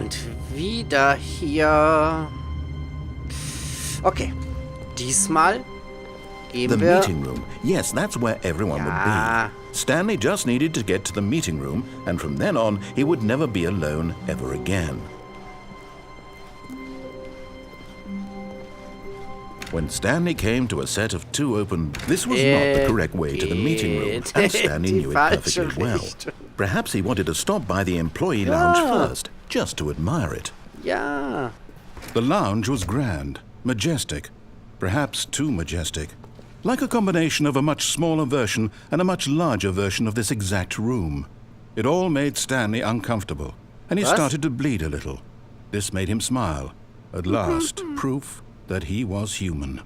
sind wieder hier. Okay, diesmal gehen The wir... meeting room. Yes, that's where everyone would be. Stanley just needed to get to the meeting room, and from then on, he would never be alone ever again. When Stanley came to a set of two open... This was not the correct way to the meeting room, and Stanley knew it perfectly well. Perhaps he wanted to stop by the employee lounge first, just to admire it. Ja. The lounge was grand, majestic, perhaps too majestic. Like a combination of a much smaller version and a much larger version of this exact room. It all made Stanley uncomfortable, and he started to bleed a little. This made him smile. At last, proof that he was human.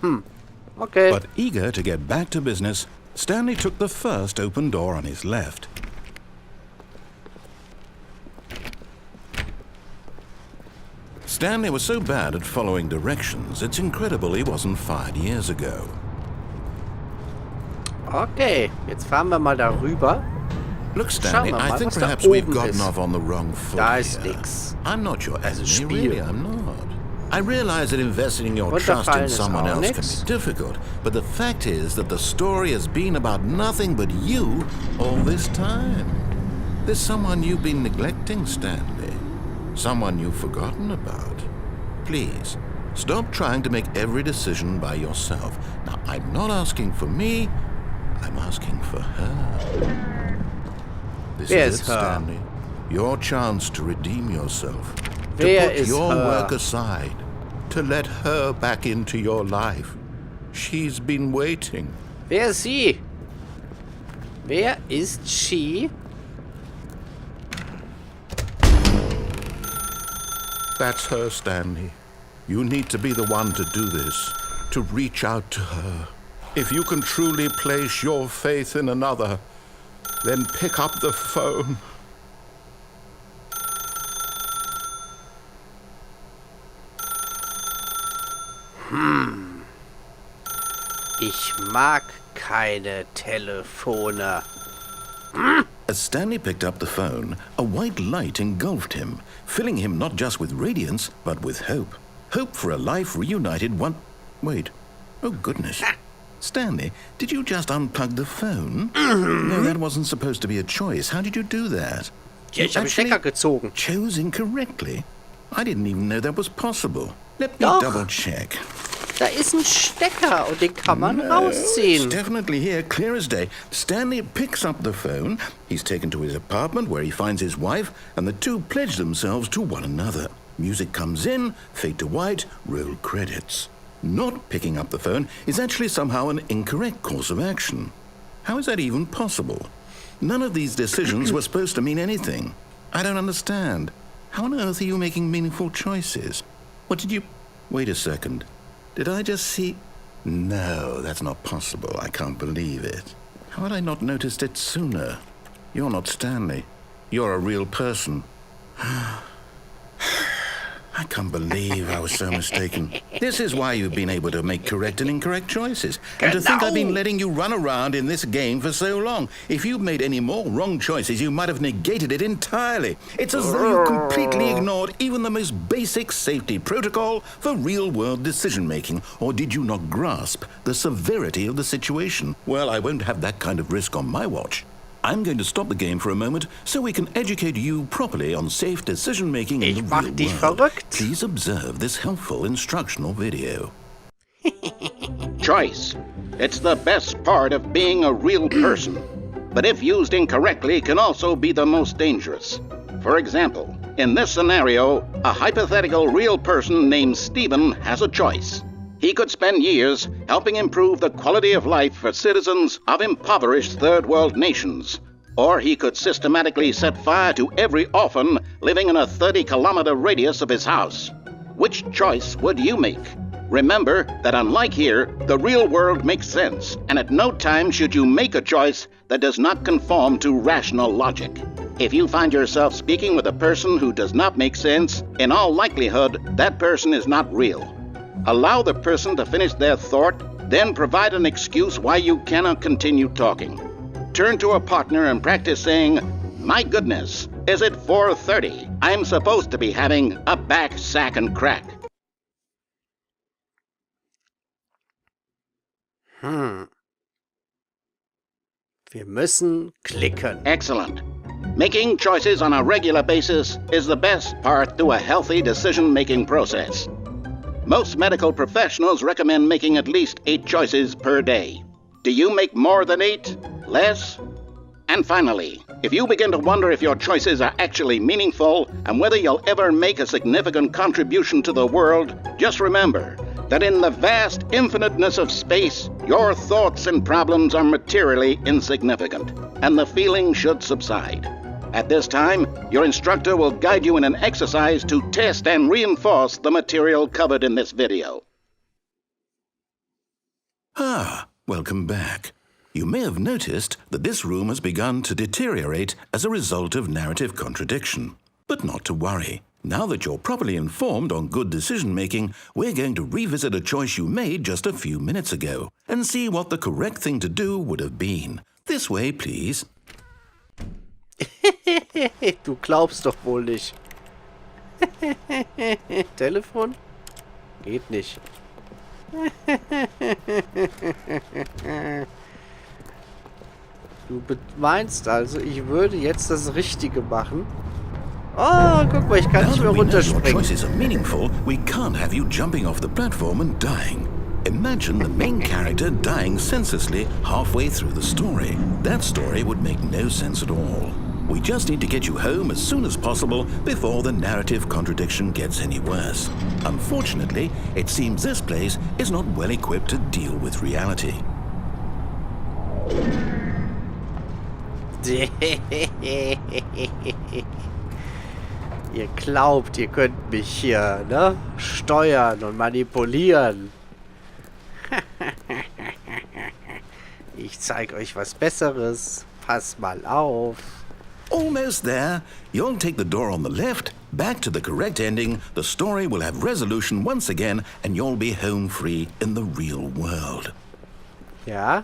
Okay. But eager to get back to business, Stanley took the first open door on his left. Stanley was so bad at following directions, it's incredible he wasn't fired years ago. Okay, jetzt fahren wir mal darüber. Look, Stanley, I think perhaps we've gotten off on the wrong foot Da ist here. nix. I'm not your enemy, Spiel. really, I'm not. I realize that investing your trust Runterfallen in ist someone auch else nix. can be difficult, but the fact is that the story has been about nothing but you all this time. There's someone you've been neglecting, Stanley. Someone you've forgotten about. Please, stop trying to make every decision by yourself. Now, I'm not asking for me, I'm asking for her. This Wer is ist it, her? Stanley. Your chance to redeem yourself. To Wer put ist your her? work aside. To let her back into your life. She's been waiting. Wer ist sie? Wer ist she? That's her, Stanley. You need to be the one to do this. To reach out to her. If you can truly place your faith in another, then pick up the phone. Ich mag keine Telefone. As Stanley picked up the phone, a white light engulfed him, filling him not just with radiance, but with hope. Hope for a life reunited one... Wait. Oh, goodness. Stanley, did you just unplug the phone? No, that wasn't supposed to be a choice. How did you do that? Ja, ich habe den Stecker gezogen. Chose incorrectly? I didn't even know that was possible. Let me Doch. double check. Da ist ein Stecker und den kann man It's rausziehen. definitely here, clear as day. Stanley picks up the phone. He's taken to his apartment where he finds his wife, and the two pledge themselves to one another. Music comes in, fade to white, roll credits. Not picking up the phone is actually somehow an incorrect course of action. How is that even possible? None of these decisions were supposed to mean anything. I don't understand. How on earth are you making meaningful choices? What did you... Wait a second. Did I just see... No, that's not possible. I can't believe it. How had I not noticed it sooner? You're not Stanley. You're a real person. I can't believe I was so mistaken. This is why you've been able to make correct and incorrect choices. And to think I've been letting you run around in this game for so long. If you'd made any more wrong choices, you might have negated it entirely. It's as though you completely ignored even the most basic safety protocol for real-world decision-making. Or did you not grasp the severity of the situation? Well, I won't have that kind of risk on my watch. I'm going to stop the game for a moment so we can educate you properly on safe decision-making in the Ich mach real dich world. verrückt. Please observe this helpful instructional video. Choice. It's the best part of being a real person. But if used incorrectly, can also be the most dangerous. For example, in this scenario, a hypothetical real person named Stephen has a choice. He could spend years helping improve the quality of life for citizens of impoverished third world nations. Or he could systematically set fire to every orphan living in a 30-kilometer radius of his house. Which choice would you make? Remember that unlike here, the real world makes sense, and at no time should you make a choice that does not conform to rational logic. If you find yourself speaking with a person who does not make sense, in all likelihood, that person is not real. Allow the person to finish their thought, then provide an excuse why you cannot continue talking. Turn to a partner and practice saying, My goodness, is it 4:30? I'm supposed to be having a back, sack, and crack. Wir müssen klicken. Excellent. Making choices on a regular basis is the best part to a healthy decision-making process. Most medical professionals recommend making at least 8 choices per day. Do you make more than 8? Less? And finally, if you begin to wonder if your choices are actually meaningful and whether you'll ever make a significant contribution to the world, just remember that in the vast infiniteness of space, your thoughts and problems are materially insignificant, and the feeling should subside. At this time, your instructor will guide you in an exercise to test and reinforce the material covered in this video. Welcome back. You may have noticed that this room has begun to deteriorate as a result of narrative contradiction. But not to worry. Now that you're properly informed on good decision-making, we're going to revisit a choice you made just a few minutes ago and see what the correct thing to do would have been. This way, please. Du glaubst doch wohl nicht. Telefon? Geht nicht. Du meinst also, ich würde jetzt das Richtige machen? Oh, guck mal, ich kann nicht mehr runterspringen. Now that we know your choices are meaningful, we can't have you jumping off the platform and dying. Imagine the main character dying senselessly halfway through the story. That story would make no sense at all. We just need to get you home as soon as possible before the narrative contradiction gets any worse. Unfortunately, it seems this place is not well equipped to deal with reality. Ihr glaubt, ihr könnt mich hier, ne, steuern und manipulieren. Ich zeige euch was Besseres. Passt mal auf. Almost there. You'll take the door on the left, back to the correct ending, the story will have resolution once again, and you'll be home free in the real world. Ja?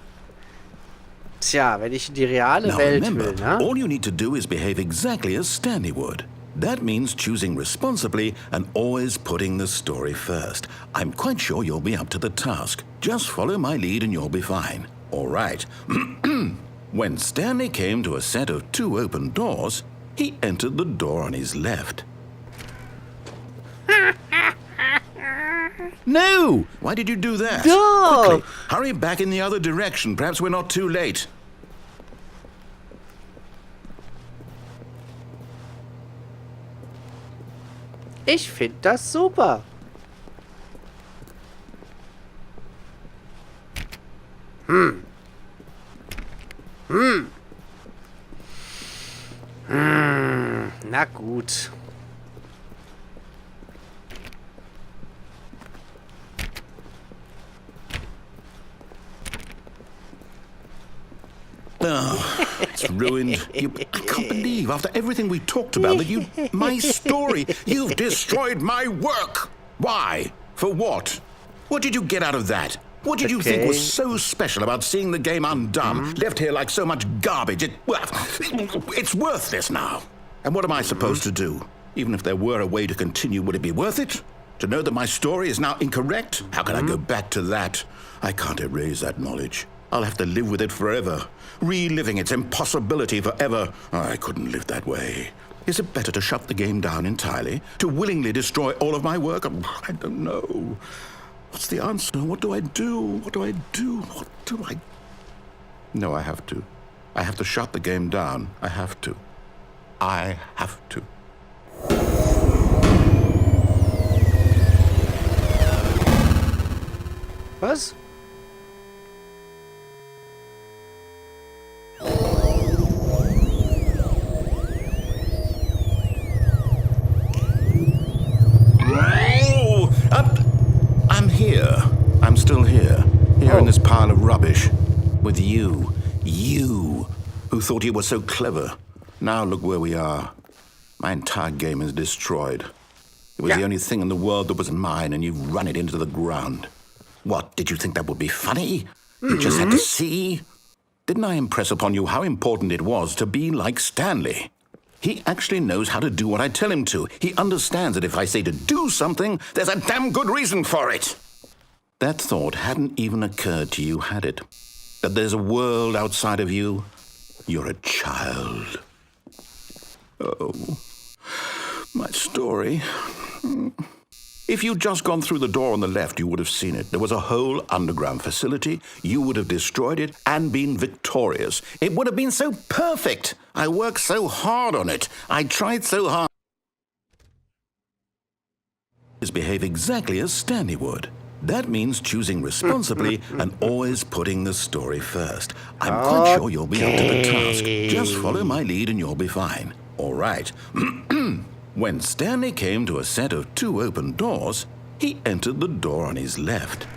Tja, wenn ich in die reale Now Welt remember, will, ne? all you need to do is behave exactly as Stanley would. That means choosing responsibly and always putting the story first. I'm quite sure you'll be up to the task. Just follow my lead and you'll be fine. All right. When Stanley came to a set of 2 open doors, he entered the door on his left. No! Why did you do that? No! Quickly, hurry back in the other direction. Perhaps we're not too late. Ich finde das super. Na gut. Oh, it's ruined. I can't believe, after everything we talked about, that you... My story. You've destroyed my work. Why? For what? What did you get out of that? What did you think was so special about seeing the game undone, left here like so much garbage? It's worthless now. And what am I supposed to do? Even if there were a way to continue, would it be worth it? To know that my story is now incorrect? How can I go back to that? I can't erase that knowledge. I'll have to live with it forever, reliving its impossibility forever. I couldn't live that way. Is it better to shut the game down entirely? To willingly destroy all of my work? I don't know. What's the answer? What do I do? What do I do? What do I... No, I have to. I have to shut the game down. I have to. I have to. Was? I'm here. I'm still here. Here in this pile of rubbish. With you. You. Who thought you were so clever. Now look where we are. My entire game is destroyed. It was the only thing in the world that was mine, and you've run it into the ground. What, did you think that would be funny? You just had to see? Didn't I impress upon you how important it was to be like Stanley? He actually knows how to do what I tell him to. He understands that if I say to do something, there's a damn good reason for it. That thought hadn't even occurred to you, had it? That there's a world outside of you? You're a child. Oh, my story. If you'd just gone through the door on the left, you would have seen it. There was a whole underground facility. You would have destroyed it and been victorious. It would have been so perfect. I worked so hard on it. I tried so hard. Behave exactly as Stanley would. That means choosing responsibly and always putting the story first. I'm quite sure you'll be up to the task. Just follow my lead and you'll be fine. All right. When Stanley came to a set of 2 open doors, he entered the door on his left.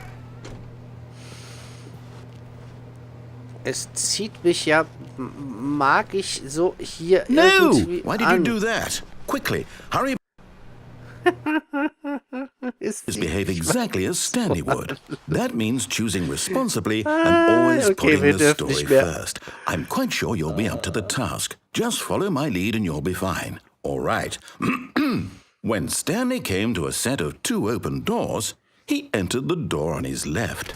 Es zieht mich ja magisch so hier No! irgendwie Why did you do that? Quickly, hurry. Behave exactly as Stanley would. That means choosing responsibly and always putting the story first. I'm quite sure you'll be up to the task. Just follow my lead and you'll be fine. All right. When Stanley came to a set of 2 open doors, he entered the door on his left.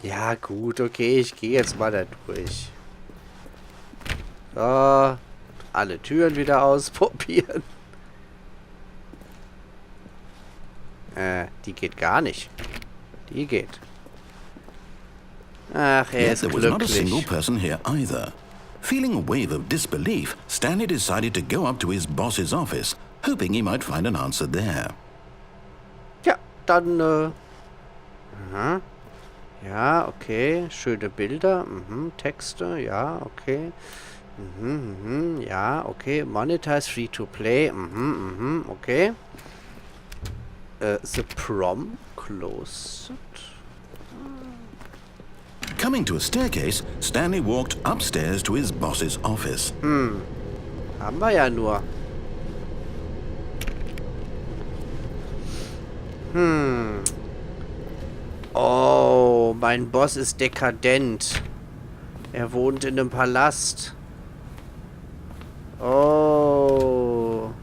Ja, gut, okay, ich gehe jetzt mal da durch. So, alle Türen wieder ausprobieren. Die geht gar nicht. Die geht. Ach, ist There was not a single glücklich. person here either. Feeling a wave of disbelief, Stanley decided to go up to his boss's office, hoping he might find an answer there. Ja, dann, aha. Ja, okay. Schöne Bilder. Texte. Ja, okay. Ja, okay. Monetize, free to play. Okay. The prom closet. Coming to a staircase, Stanley walked upstairs to his boss's office. Haben wir ja nur. Oh, mein Boss ist dekadent. Er wohnt in einem Palast. Oh.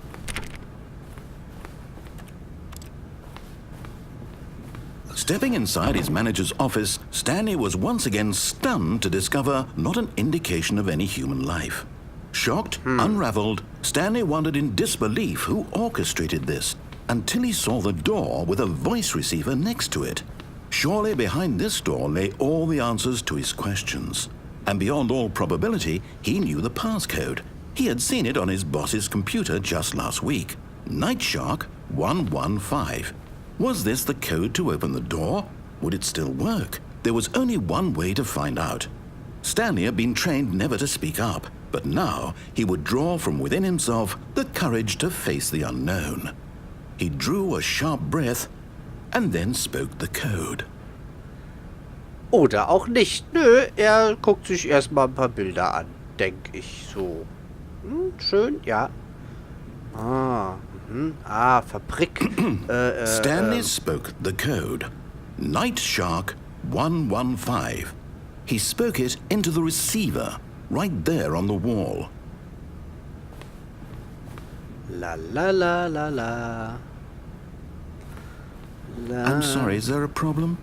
Stepping inside his manager's office, Stanley was once again stunned to discover not an indication of any human life. Shocked, unraveled, Stanley wondered in disbelief who orchestrated this, until he saw the door with a voice receiver next to it. Surely behind this door lay all the answers to his questions. And beyond all probability, he knew the passcode. He had seen it on his boss's computer just last week. Nightshark 115. Was this the code to open the door? Would it still work? There was only one way to find out. Stanley had been trained never to speak up, but now he would draw from within himself the courage to face the unknown. He drew a sharp breath and then spoke the code. Oder auch nicht. Nö, er guckt sich erstmal ein paar Bilder an, denke ich so. Schön, ja. Fabrik. Stanley spoke the code. Nightshark 115. He spoke it into the receiver, right there on the wall. La la la la la. I'm sorry, is there a problem?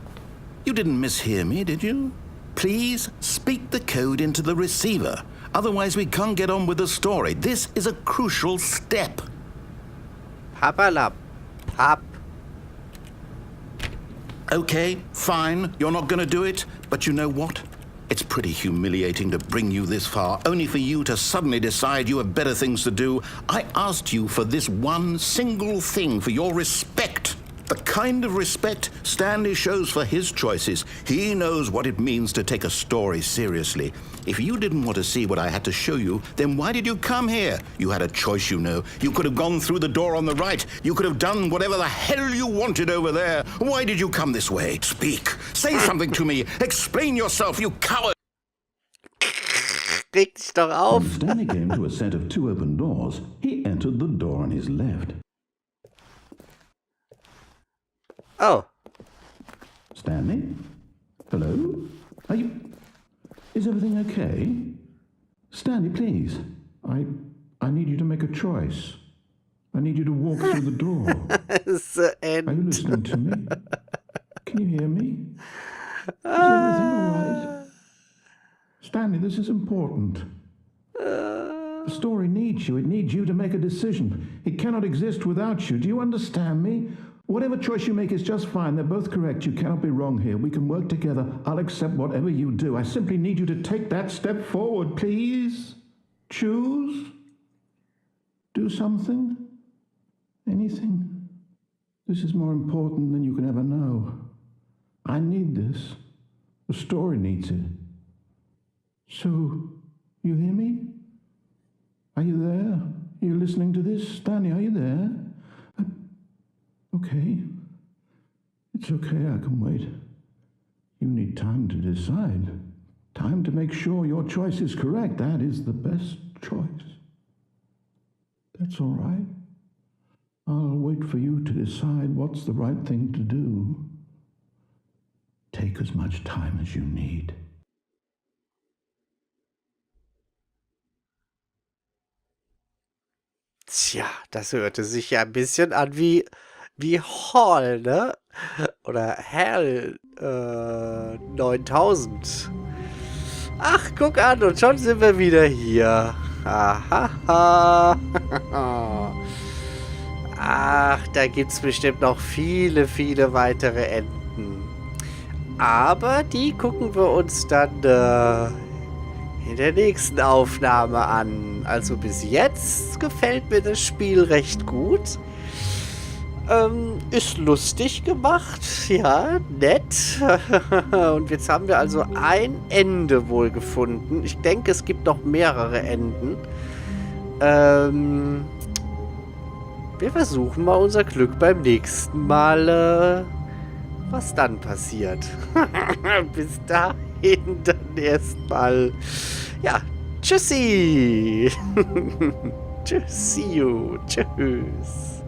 You didn't mishear me, did you? Please speak the code into the receiver. Otherwise we can't get on with the story. This is a crucial step. Papalap. Pap. Okay, fine, you're not going to do it, but you know what? It's pretty humiliating to bring you this far, only for you to suddenly decide you have better things to do. I asked you for this one single thing, for your respect. The kind of respect Stanley shows for his choices. He knows what it means to take a story seriously. If you didn't want to see what I had to show you, then why did you come here? You had a choice, you know. You could have gone through the door on the right. You could have done whatever the hell you wanted over there. Why did you come this way? Speak. Say something to me. Explain yourself, you coward. Reg dich doch auf. When Stanley came to a set of 2 open doors, he entered the door on his left. Oh. Stanley? Hello? Are you... Is everything okay? Stanley, please. I need you to make a choice. I need you to walk through the door. The Are you end. listening to me? Can you hear me? Is everything all right? Stanley, this is important. The story needs you. It needs you to make a decision. It cannot exist without you. Do you understand me? Whatever choice you make is just fine. They're both correct. You cannot be wrong here. We can work together. I'll accept whatever you do. I simply need you to take that step forward, please. Choose. Do something. Anything. This is more important than you can ever know. I need this. The story needs it. So, you hear me? Are you there? Are you listening to this? Stanley, are you there? Okay. It's okay, I can wait. You need time to decide. Time to make sure your choice is correct. That is the best choice. That's all right. I'll wait for you to decide what's the right thing to do. Take as much time as you need. Tja, das hörte sich ja ein bisschen an wie Hall, ne? Oder Hell 9000. Ach, guck an, und schon sind wir wieder hier. Hahaha. Ach, da gibt's bestimmt noch viele, viele weitere Enden. Aber die gucken wir uns dann in der nächsten Aufnahme an. Also bis jetzt gefällt mir das Spiel recht gut. Ist lustig gemacht, ja, nett. Und jetzt haben wir also ein Ende wohl gefunden. Ich denke, es gibt noch mehrere Enden. Wir versuchen mal unser Glück beim nächsten Mal, was dann passiert. Bis dahin dann erstmal, ja, tschüssi. Tschüssi. Tschüss.